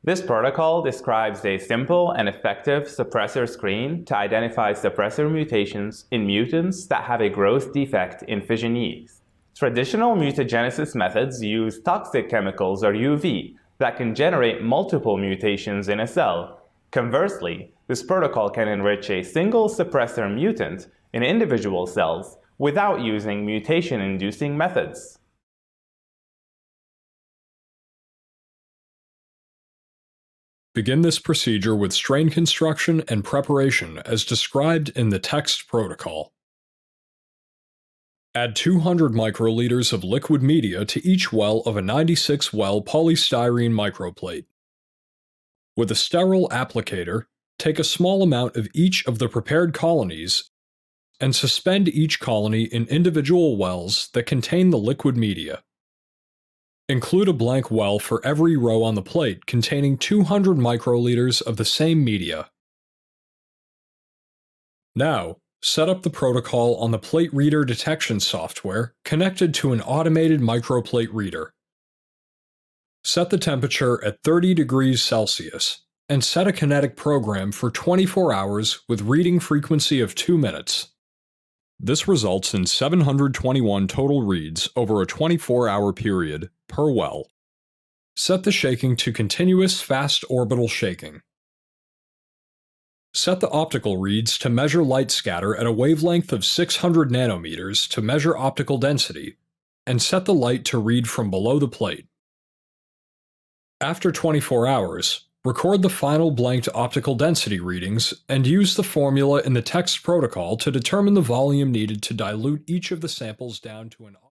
This protocol describes a simple and effective suppressor screen to identify suppressor mutations in mutants that have a growth defect in fission yeast. Traditional mutagenesis methods use toxic chemicals or UV that can generate multiple mutations in a cell. Conversely, this protocol can enrich a single suppressor mutant in individual cells without using mutation-inducing methods. Begin this procedure with strain construction and preparation as described in the text protocol. Add 200 microliters of liquid media to each well of a 96-well polystyrene microplate. With a sterile applicator, take a small amount of each of the prepared colonies and suspend each colony in individual wells that contain the liquid media. Include a blank well for every row on the plate containing 200 microliters of the same media. Now, set up the protocol on the plate reader detection software connected to an automated microplate reader. Set the temperature at 30 degrees Celsius and set a kinetic program for 24 hours with reading frequency of 2 minutes. This results in 721 total reads over a 24-hour period per well. Set the shaking to continuous fast orbital shaking. Set the optical reads to measure light scatter at a wavelength of 600 nanometers to measure optical density, and set the light to read from below the plate. After 24 hours, record the final blanked optical density readings and use the formula in the text protocol to determine the volume needed to dilute each of the samples down to an